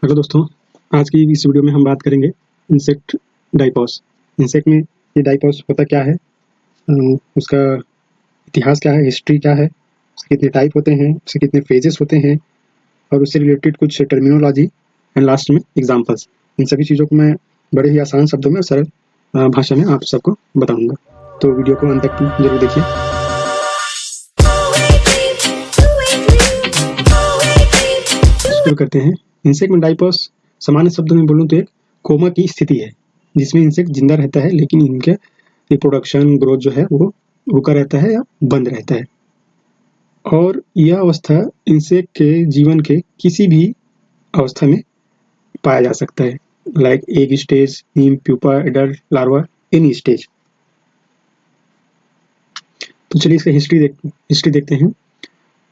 Hello दोस्तों, आज की इस वीडियो में हम बात करेंगे इंसेक्ट डाइपॉस। इंसेक्ट में ये डाइपॉस होता क्या है, उसका इतिहास क्या है, हिस्ट्री क्या है, उसके कितने टाइप होते हैं, उसके कितने फेजेस होते हैं और उससे रिलेटेड कुछ टर्मिनोलॉजी एंड लास्ट में एग्जांपल्स। इन सभी चीज़ों को मैं बड़े ही आसान शब्दों में और सरल भाषा में आप सबको बताऊंगा, तो वीडियो को अंत तक जरूर देखिए। शुरू करते हैं। इंसेक्ट में डाइपॉस सामान्य शब्दों में बोलूँ तो एक कोमा की स्थिति है जिसमें इंसेक्ट जिंदा रहता है, लेकिन इनके रिप्रोडक्शन ग्रोथ जो है वो रुका रहता है या बंद रहता है। और यह अवस्था इंसेक्ट के जीवन के किसी भी अवस्था में पाया जा सकता है, like egg stage, nymph, pupa, adult, larva, any stage. तो चलिए इसका हिस्ट्री देखते हैं।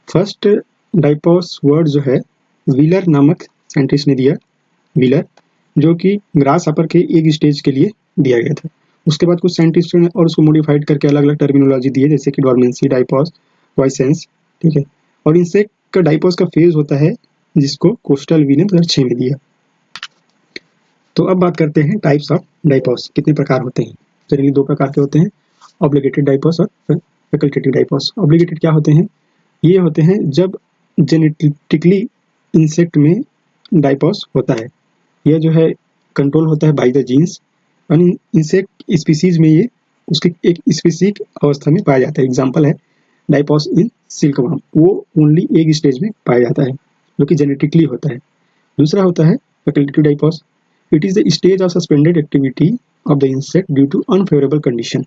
फर्स्ट डाइपॉस वर्ड जो है व्हीलर नामक साइंटिस्ट ने दिया, व्हीलर, जो कि ग्रास हापर के एग स्टेज के लिए दिया गया था। उसके बाद कुछ साइंटिस्टों ने और उसको मॉडिफाइड करके अलग अलग टर्मिनोलॉजी दी है, जैसे कि डॉर्मेंसी, डाइपॉस, वाइसेंस, ठीक है। और इंसेक्ट का डाइपॉस का फेज होता है जिसको कोस्टल वी ने 2006 में दिया। तो अब बात करते हैं टाइप्स ऑफ डाइपॉस, कितने प्रकार होते हैं। जनरली दो प्रकार के होते हैं, ऑब्लिगेटेड डाइपॉस और फैकल्टेटिव डाइपॉस। ऑब्लिगेटेड क्या होते हैं? ये होते हैं जब जेनेटिकली इंसेक्ट में डाइपॉस होता है, यह जो है कंट्रोल होता है by the genes. Insect species में ये उसकी एक स्पेसिफिक अवस्था में पाया जाता है। एग्जांपल है डाइपॉस इन सिल्कवर्म, वो ओनली एग स्टेज में पाया जाता है जो कि जेनेटिकली होता है। दूसरा होता है facultative diapause. It is the stage of suspended activity of the insect due to unfavourable condition.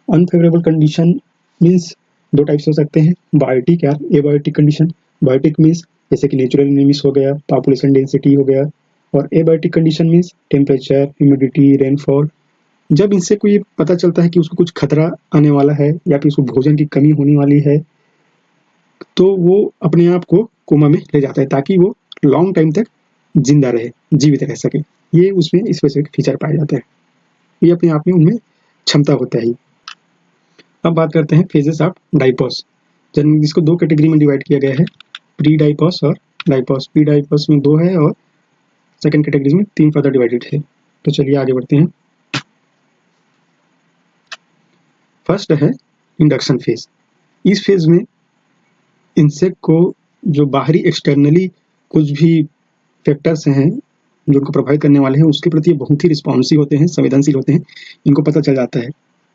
Unfavourable condition means दो टाइप्स हो सकते हैं, बायोटिक या एबायोटिक कंडीशन। बायोटिक मीन्स जैसे कि नेचुरल एनिमीज हो गया, पॉपुलेशन डेंसिटी हो गया, और abiotic condition means temperature, humidity, rainfall. जब इनसे कोई पता चलता है कि उसको कुछ खतरा आने वाला है या फिर उसको भोजन की कमी होने वाली है, तो वो अपने आप को कोमा में ले जाता है ताकि वो लॉन्ग टाइम तक जिंदा रहे, जीवित रह सके। ये उसमें स्पेसिफिक फीचर पाया जाता है, ये अपने आप में उनमें क्षमता होता है। अब बात करते हैं फेजेस ऑफ डाइपॉस। जिसको दो कैटेगरी में डिवाइड किया गया है, प्री डाइपॉस और डाइपॉस। प्री डाइपॉस में दो है और सेकेंड कैटेगरी में तीन फर्दर डिवाइडेड है। तो चलिए आगे बढ़ते हैं। फर्स्ट है इंडक्शन फेज। इस फेज में इंसेक्ट को जो बाहरी एक्सटर्नली कुछ भी फैक्टर्स हैं जो उनको प्रभावित करने वाले हैं उसके प्रति बहुत ही रिस्पॉन्सिव होते हैं, संवेदनशील होते हैं, इनको पता चल जाता है।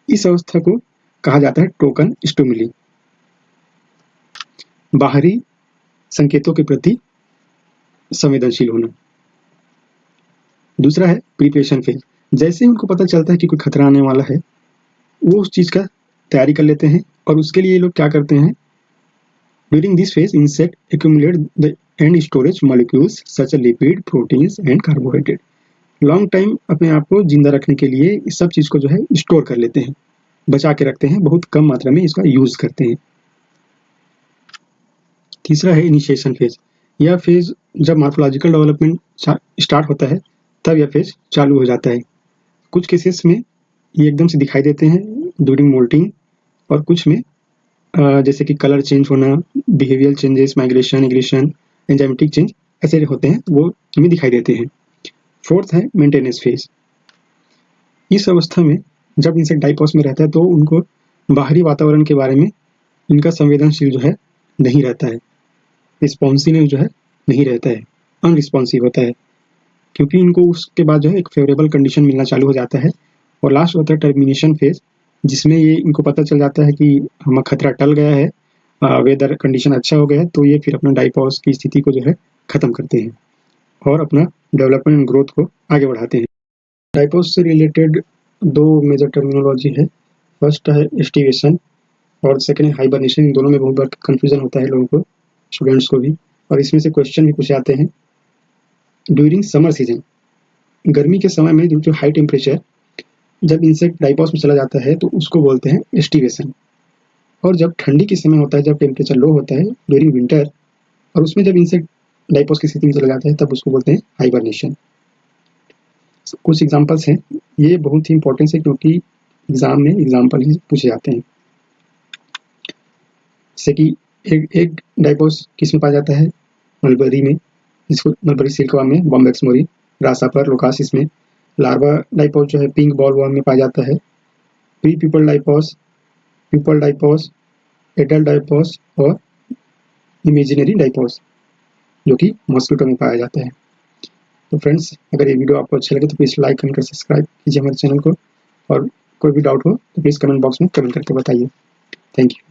इस अवस्था को कहा जाता है टोकन स्टिमुली, बाहरी संकेतों के प्रति संवेदनशील होना। दूसरा है प्रिपरेशन फेज। जैसे ही उनको पता चलता है कि कोई खतरा आने वाला है, वो उस चीज का तैयारी कर लेते हैं, और उसके लिए ये लोग क्या करते हैं, during this phase insect accumulate the and storage molecules such as lipid, proteins and carbohydrate. Long time अपने आप को जिंदा रखने के लिए इस सब चीज को जो है स्टोर कर लेते हैं, बचा के रखते हैं, बहुत कम मात्रा में इसका यूज करते हैं। तीसरा है इनिशिएशन फेज। यह फेज जब मॉर्फोलॉजिकल डेवलपमेंट स्टार्ट होता है तब यह फेज चालू हो जाता है। कुछ केसेस में ये एकदम से दिखाई देते हैं ड्यूरिंग मोल्टिंग, और कुछ में जैसे कि कलर चेंज होना, behavioural changes, migration, aggression, enzymatic change ऐसे होते हैं, वो हमें दिखाई देते हैं। फोर्थ है मेंटेनेंस फेज। इस अवस्था में जब इंसेक्ट डाइपॉस में रहता है तो उनको बाहरी वातावरण के बारे में इनका संवेदनशील जो है नहीं रहता है, रिस्पॉन्सिव जो है नहीं रहता है, अनरिस्पॉन्सिव होता है, क्योंकि इनको उसके बाद जो है एक फेवरेबल कंडीशन मिलना चालू हो जाता है। और लास्ट होता है टर्मिनेशन फेज, जिसमें ये इनको पता चल जाता है कि हमारा खतरा टल गया है, वेदर कंडीशन अच्छा हो गया है, तो ये फिर अपना डाइपॉस की स्थिति को जो है खत्म करते हैं और अपना डेवलपमेंट एंड ग्रोथ को आगे बढ़ाते हैं। डाइपॉस से रिलेटेड दो मेजर टर्मिनोलॉजी है। फर्स्ट है एस्टिवेशन और सेकेंड है हाइबरनेशन। इन दोनों में बहुत बार कंफ्यूजन होता है लोगों को, स्टूडेंट्स को भी, और इसमें से क्वेश्चन भी पूछे आते हैं। ड्यूरिंग समर सीजन, गर्मी के समय में ड्यू टू हाई टेम्परेचर जब इंसेक्ट डाइपॉस में चला जाता है तो उसको बोलते हैं एस्टिवेशन। और जब ठंडी के समय होता है, जब टेम्परेचर लो होता है ड्यूरिंग विंटर, और उसमें जब इंसेक्ट डाइपॉस की स्थिति में चला जाता है तब उसको बोलते हैं हाइबरनेशन। कुछ एग्जांपल्स हैं, ये बहुत ही इंपॉर्टेंट है क्योंकि एग्जाम में एग्जांपल ही पूछे जाते हैं। जैसे कि एक डाइपॉस किस में पाया जाता है, मलबरी में, जिसको मलबरी सिल्कवर्म में बॉम्बेक्स मोरी, ग्रासहॉपर, लोकास, इसमें लार्वा डाइपॉस जो है पिंक बॉल वर्म में पाया जाता है। प्री प्यूपल डाइपॉस, प्यूपल डाइपॉस, एडल्ट डाइपॉस और इमेजिनरी डाइपॉस जो कि मॉस्किटो में पाया जाता है। तो फ्रेंड्स, अगर ये वीडियो आपको अच्छा लगे तो प्लीज़ लाइक, कमेंट और सब्सक्राइब कीजिए हमारे चैनल को, और कोई भी डाउट हो तो प्लीज़ कमेंट बॉक्स में कमेंट करके बताइए। Thank you.